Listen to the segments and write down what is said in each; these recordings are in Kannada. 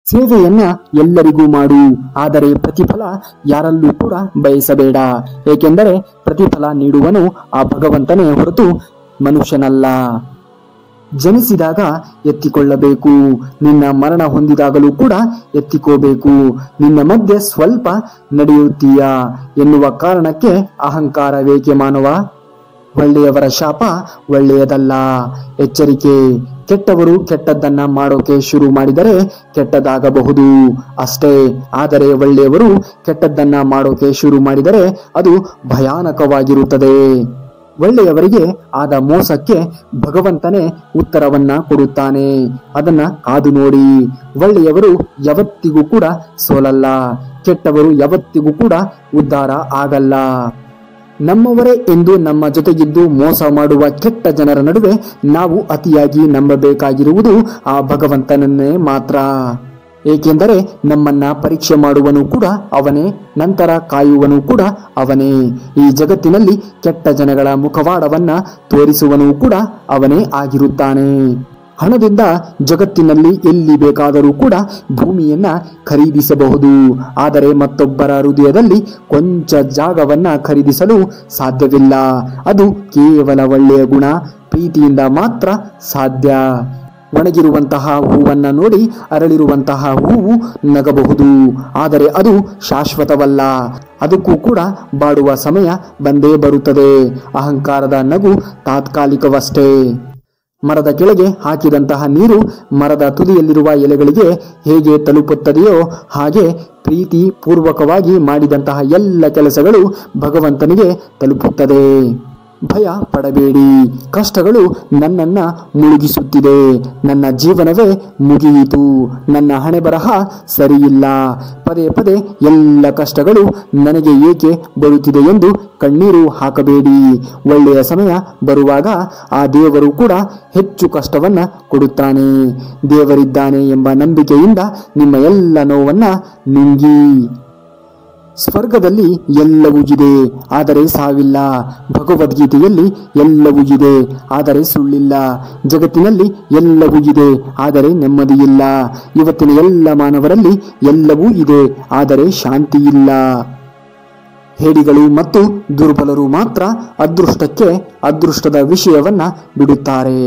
ಸೇವೆಯನ್ನ ಎಲ್ಲರಿಗೂ ಮಾಡು, ಆದರೆ ಪ್ರತಿಫಲ ಯಾರಲ್ಲೂ ಕೂಡ ಬಯಸಬೇಡ. ಏಕೆಂದರೆ ಪ್ರತಿಫಲ ನೀಡುವನು ಆ ಭಗವಂತನೇ ಹೊರತು ಮನುಷ್ಯನಲ್ಲ. ಜನಿಸಿದಾಗ ಎತ್ತಿಕೊಳ್ಳಬೇಕು, ನಿನ್ನ ಮರಣ ಹೊಂದಿದಾಗಲೂ ಕೂಡ ಎತ್ತಿಕೋಬೇಕು. ನಿನ್ನ ಮಧ್ಯೆ ಸ್ವಲ್ಪ ನಡೆಯುತ್ತೀಯಾ ಎನ್ನುವ ಕಾರಣಕ್ಕೆ ಅಹಂಕಾರವೇಕೆ ಮಾನವ? ಒಳ್ಳೆಯವರ ಶಾಪ ಒಳ್ಳೆಯದಲ್ಲ. ಎಚ್ಚರಿಕೆ, ಕೆಟ್ಟವರು ಕೆಟ್ಟದ್ದನ್ನ ಮಾಡೋಕೆ ಶುರು ಮಾಡಿದರೆ ಕೆಟ್ಟದಾಗಬಹುದು ಅಷ್ಟೇ. ಆದರೆ ಒಳ್ಳೆಯವರು ಕೆಟ್ಟದ್ದನ್ನ ಮಾಡೋಕೆ ಶುರು ಮಾಡಿದರೆ ಅದು ಭಯಾನಕವಾಗಿರುತ್ತದೆ. ಒಳ್ಳೆಯವರಿಗೆ ಆದ ಮೋಸಕ್ಕೆ ಭಗವಂತನೇ ಉತ್ತರವನ್ನ ಕೊಡುತ್ತಾನೆ. ಅದನ್ನ ಕಾದು ನೋಡಿ. ಒಳ್ಳೆಯವರು ಯಾವತ್ತಿಗೂ ಕೂಡ ಸೋಲಲ್ಲ, ಕೆಟ್ಟವರು ಯಾವತ್ತಿಗೂ ಕೂಡ ಉದ್ಧಾರ ಆಗಲ್ಲ. ನಮ್ಮವರೇ ಎಂದು ನಮ್ಮ ಜೊತೆಗಿದ್ದು ಮೋಸ ಮಾಡುವ ಕೆಟ್ಟ ಜನರ ನಡುವೆ ನಾವು ಅತಿಯಾಗಿ ನಂಬಬೇಕಾಗಿರುವುದು ಆ ಭಗವಂತನನ್ನೇ ಮಾತ್ರ. ಏಕೆಂದರೆ ನಮ್ಮನ್ನ ಪರೀಕ್ಷೆ ಮಾಡುವನು ಕೂಡ ಅವನೇ, ನಂತರ ಕಾಯುವನು ಕೂಡ ಅವನೇ. ಈ ಜಗತ್ತಿನಲ್ಲಿ ಕೆಟ್ಟ ಜನಗಳ ಮುಖವಾಡವನ್ನ ತೋರಿಸುವನು ಕೂಡ ಅವನೇ ಆಗಿರುತ್ತಾನೆ. ಹಣದಿಂದ ಜಗತ್ತಿನಲ್ಲಿ ಎಲ್ಲಿ ಬೇಕಾದರೂ ಕೂಡ ಭೂಮಿಯನ್ನ ಖರೀದಿಸಬಹುದು, ಆದರೆ ಮತ್ತೊಬ್ಬರ ಹೃದಯದಲ್ಲಿ ಕೊಂಚ ಜಾಗವನ್ನ ಖರೀದಿಸಲು ಸಾಧ್ಯವಿಲ್ಲ. ಅದು ಕೇವಲ ಒಳ್ಳೆಯ ಗುಣ, ಪ್ರೀತಿಯಿಂದ ಮಾತ್ರ ಸಾಧ್ಯ. ಒಣಗಿರುವಂತಹ ಹೂವನ್ನ ನೋಡಿ ಅರಳಿರುವಂತಹ ಹೂವು ನಗಬಹುದು, ಆದರೆ ಅದು ಶಾಶ್ವತವಲ್ಲ. ಅದಕ್ಕೂ ಕೂಡ ಬಾಡುವ ಸಮಯ ಬಂದೇ ಬರುತ್ತದೆ. ಅಹಂಕಾರದ ನಗು ತಾತ್ಕಾಲಿಕವಷ್ಟೇ. ಮರದ ಕೆಳಗೆ ಹಾಕಿದಂತಹ ನೀರು ಮರದ ತುದಿಯಲ್ಲಿರುವ ಎಲೆಗಳಿಗೆ ಹೇಗೆ ತಲುಪುತ್ತದೆಯೋ ಹಾಗೆ ಪ್ರೀತಿ ಪೂರ್ವಕವಾಗಿ ಮಾಡಿದಂತಹ ಎಲ್ಲ ಕೆಲಸಗಳು ಭಗವಂತನಿಗೆ ತಲುಪುತ್ತದೆ. ಭಯ ಪಡಬೇಡಿ, ಕಷ್ಟಗಳು ನನ್ನನ್ನ ಮುಳುಗಿಸುತ್ತಿದೆ, ನನ್ನ ಜೀವನವೇ ಮುಗಿಯಿತು, ನನ್ನ ಹಣೆ ಬರಹ ಸರಿಯಿಲ್ಲ, ಪದೇ ಪದೇ ಎಲ್ಲ ಕಷ್ಟಗಳು ನನಗೆ ಏಕೆ ಬರುತ್ತಿದೆ ಎಂದು ಕಣ್ಣೀರು ಹಾಕಬೇಡಿ. ಒಳ್ಳೆಯ ಸಮಯ ಬರುವಾಗ ಆ ದೇವರು ಕೂಡ ಹೆಚ್ಚು ಕಷ್ಟವನ್ನ ಕೊಡುತ್ತಾನೆ. ದೇವರಿದ್ದಾನೆ ಎಂಬ ನಂಬಿಕೆಯಿಂದ ನಿಮ್ಮ ಎಲ್ಲ ನೋವನ್ನ ನುಂಗಿ. ಸ್ವರ್ಗದಲ್ಲಿ ಎಲ್ಲವೂ ಇದೆ, ಆದರೆ ಸಾವಿಲ್ಲ. ಭಗವದ್ಗೀತೆಯಲ್ಲಿ ಎಲ್ಲವೂ ಇದೆ, ಆದರೆ ಸುಳ್ಳಿಲ್ಲ. ಜಗತ್ತಿನಲ್ಲಿ ಎಲ್ಲವೂ ಇದೆ, ಆದರೆ ನೆಮ್ಮದಿಯಿಲ್ಲ. ಇವತ್ತಿನ ಎಲ್ಲ ಮಾನವರಲ್ಲಿ ಎಲ್ಲವೂ ಇದೆ, ಆದರೆ ಶಾಂತಿ ಇಲ್ಲ. ಹೇಡಿಗಳು ಮತ್ತು ದುರ್ಬಲರು ಮಾತ್ರ ಅದೃಷ್ಟಕ್ಕೆ ಅದೃಷ್ಟದ ವಿಷಯವನ್ನ ಬಿಡುತ್ತಾರೆ.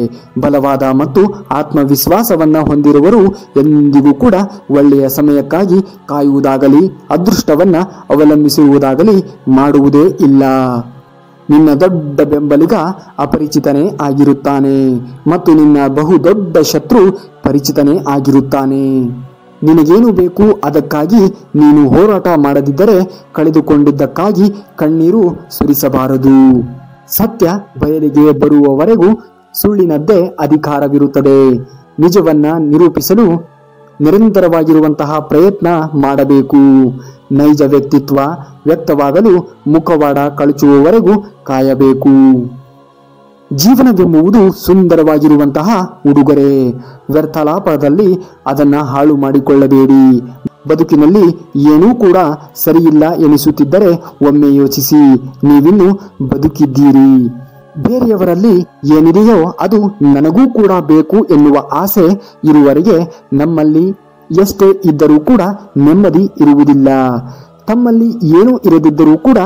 ಬಲವಾದ ಮತ್ತು ಆತ್ಮವಿಶ್ವಾಸವನ್ನ ಹೊಂದಿರುವವರು ಎಂದಿಗೂ ಕೂಡ ಒಳ್ಳೆಯ ಸಮಯಕ್ಕಾಗಿ ಕಾಯುವುದಾಗಲಿ ಅದೃಷ್ಟವನ್ನ ಅವಲಂಬಿಸಿರುವುದಾಗಲಿ ಮಾಡುವುದೇ ಇಲ್ಲ. ನಿನ್ನ ದೊಡ್ಡ ಬೆಂಬಲಿಗ ಅಪರಿಚಿತನೇ ಆಗಿರುತ್ತಾನೆ ಮತ್ತು ನಿನ್ನ ಬಹುದೊಡ್ಡ ಶತ್ರು ಪರಿಚಿತನೇ ಆಗಿರುತ್ತಾನೆ. ನಿನಗೇನು ಬೇಕು ಅದಕ್ಕಾಗಿ ನೀನು ಹೋರಾಟ ಮಾಡದಿದ್ದರೆ ಕಳೆದುಕೊಂಡಿದ್ದಕ್ಕಾಗಿ ಕಣ್ಣೀರು ಸುರಿಸಬಾರದು. ಸತ್ಯ ಬಯಲಿಗೆ ಬರುವವರೆಗೂ ಸುಳ್ಳಿನದ್ದೇ ಅಧಿಕಾರವಿರುತ್ತದೆ. ನಿಜವನ್ನ ನಿರೂಪಿಸಲು ನಿರಂತರವಾಗಿರುವಂತಹ ಪ್ರಯತ್ನ ಮಾಡಬೇಕು. ನೈಜ ವ್ಯಕ್ತಿತ್ವ ವ್ಯಕ್ತವಾಗಲು ಮುಖವಾಡ ಕಳಚುವವರೆಗೂ ಕಾಯಬೇಕು. ಜೀವನವೆಂಬುದು ಸುಂದರವಾಗಿರುವಂತಹ ಉಡುಗೊರೆ. ವ್ಯರ್ಥಲಾಪದಲ್ಲಿ ಅದನ್ನ ಹಾಳು ಮಾಡಿಕೊಳ್ಳಬೇಡಿ. ಬದುಕಿನಲ್ಲಿ ಏನೂ ಕೂಡ ಸರಿಯಿಲ್ಲ ಎನಿಸುತ್ತಿದ್ದರೆ ಒಮ್ಮೆ ಯೋಚಿಸಿ, ನೀವಿನ್ನು ಬದುಕಿದ್ದೀರಿ. ಬೇರೆಯವರಲ್ಲಿ ಏನಿದೆಯೋ ಅದು ನನಗೂ ಕೂಡ ಬೇಕು ಎನ್ನುವ ಆಸೆ ಇರುವವರೆಗೆ ನಮ್ಮಲ್ಲಿ ಎಷ್ಟೇ ಇದ್ದರೂ ಕೂಡ ನೆಮ್ಮದಿ ಇರುವುದಿಲ್ಲ. ತಮ್ಮಲ್ಲಿ ಏನೂ ಇರದಿದ್ದರೂ ಕೂಡ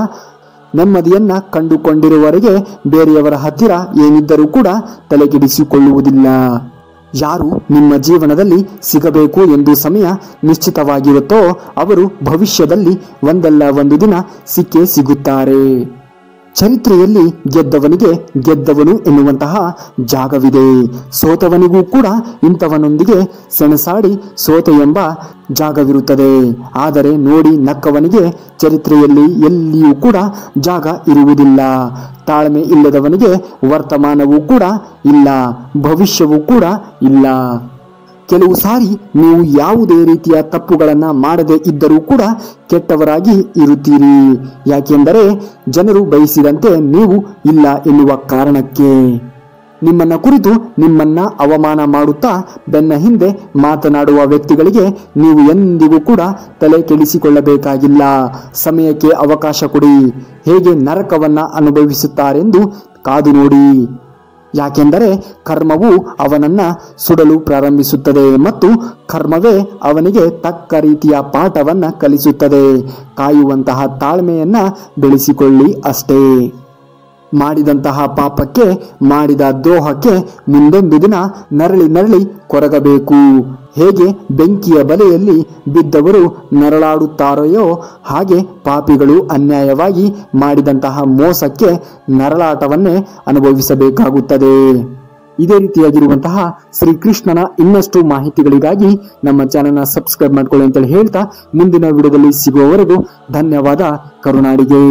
ನೆಮ್ಮದಿಯನ್ನ ಕಂಡುಕೊಂಡಿರುವವರೆಗೆ ಬೇರೆಯವರ ಹತ್ತಿರ ಏನಿದ್ದರೂ ಕೂಡ ತಲೆಕೆಡಿಸಿಕೊಳ್ಳುವುದಿಲ್ಲ. ಯಾರು ನಿಮ್ಮ ಜೀವನದಲ್ಲಿ ಸಿಗಬೇಕು ಎಂದು ಸಮಯ ನಿಶ್ಚಿತವಾಗಿರುತ್ತೋ ಅವರು ಭವಿಷ್ಯದಲ್ಲಿ ಒಂದಲ್ಲ ಒಂದು ದಿನ ಸಿಕ್ಕೇ ಸಿಗುತ್ತಾರೆ. ಚರಿತ್ರೆಯಲ್ಲಿ ಗೆದ್ದವನಿಗೆ ಗೆದ್ದವನು ಎನ್ನುವಂತಹ ಜಾಗವಿದೆ. ಸೋತವನಿಗೂ ಕೂಡ ಇಂಥವನೊಂದಿಗೆ ಸೆಣಸಾಡಿ ಸೋತೆ ಎಂಬ ಜಾಗವಿರುತ್ತದೆ. ಆದರೆ ನೋಡಿ ನಕ್ಕವನಿಗೆ ಚರಿತ್ರೆಯಲ್ಲಿ ಎಲ್ಲಿಯೂ ಕೂಡ ಜಾಗ ಇರುವುದಿಲ್ಲ. ತಾಳ್ಮೆ ಇಲ್ಲದವನಿಗೆ ವರ್ತಮಾನವೂ ಕೂಡ ಇಲ್ಲ, ಭವಿಷ್ಯವೂ ಕೂಡ ಇಲ್ಲ. ಕೆಲವು ಸಾರಿ ನೀವು ಯಾವುದೇ ರೀತಿಯ ತಪ್ಪುಗಳನ್ನ ಮಾಡದೇ ಇದ್ದರೂ ಕೂಡ ಕೆಟ್ಟವರಾಗಿ ಇರುತ್ತೀರಿ. ಯಾಕೆಂದರೆ ಜನರು ಬಯಸಿದಂತೆ ನೀವು ಇಲ್ಲ ಎನ್ನುವ ಕಾರಣಕ್ಕೆ. ನಿಮ್ಮನ್ನ ಕುರಿತು ನಿಮ್ಮನ್ನ ಅವಮಾನ ಮಾಡುತ್ತಾ ಬೆನ್ನ ಹಿಂದೆ ಮಾತನಾಡುವ ವ್ಯಕ್ತಿಗಳಿಗೆ ನೀವು ಎಂದಿಗೂ ಕೂಡ ತಲೆ ಕೆಡಿಸಿಕೊಳ್ಳಬೇಕಾಗಿಲ್ಲ. ಸಮಯಕ್ಕೆ ಅವಕಾಶ ಕೊಡಿ. ಹೇಗೆ ನರಕವನ್ನ ಅನುಭವಿಸುತ್ತಾರೆಂದು ಕಾದು ನೋಡಿ. ಯಾಕೆಂದರೆ ಕರ್ಮವು ಅವನನ್ನ ಸುಡಲು ಪ್ರಾರಂಭಿಸುತ್ತದೆ ಮತ್ತು ಕರ್ಮವೇ ಅವನಿಗೆ ತಕ್ಕ ರೀತಿಯ ಪಾಠವನ್ನ ಕಲಿಸುತ್ತದೆ. ಕಾಯುವಂತಹ ತಾಳ್ಮೆಯನ್ನ ಬೆಳೆಸಿಕೊಳ್ಳಿ ಅಷ್ಟೇ. ಮಾಡಿದಂತಹ ಪಾಪಕ್ಕೆ, ಮಾಡಿದ ದ್ರೋಹಕ್ಕೆ ಮುಂದೊಂದು ದಿನ ನರಳಿ ಕೊರಗಬೇಕು. ಹೇಗೆ ಬೆಂಕಿಯ ಬಲೆಯಲ್ಲಿ ಬಿದ್ದವರು ನರಳಾಡುತ್ತಾರೆಯೋ ಹಾಗೆ ಪಾಪಿಗಳು ಅನ್ಯಾಯವಾಗಿ ಮಾಡಿದಂತಹ ಮೋಸಕ್ಕೆ ನರಳಾಟವನ್ನೇ ಅನುಭವಿಸಬೇಕಾಗುತ್ತದೆ. ಇದೇ ರೀತಿಯಾಗಿರುವಂತಹ ಶ್ರೀಕೃಷ್ಣನ ಇನ್ನಷ್ಟು ಮಾಹಿತಿಗಳಿಗಾಗಿ ನಮ್ಮ ಚಾನೆಲ್ನ ಸಬ್ಸ್ಕ್ರೈಬ್ ಮಾಡ್ಕೊಳ್ಳಿ ಅಂತೇಳಿ ಹೇಳ್ತಾ ಮುಂದಿನ ವಿಡಿಯೋದಲ್ಲಿ ಸಿಗುವವರೆಗೂ ಧನ್ಯವಾದ. ಕರುನಾಡಿಗೆ.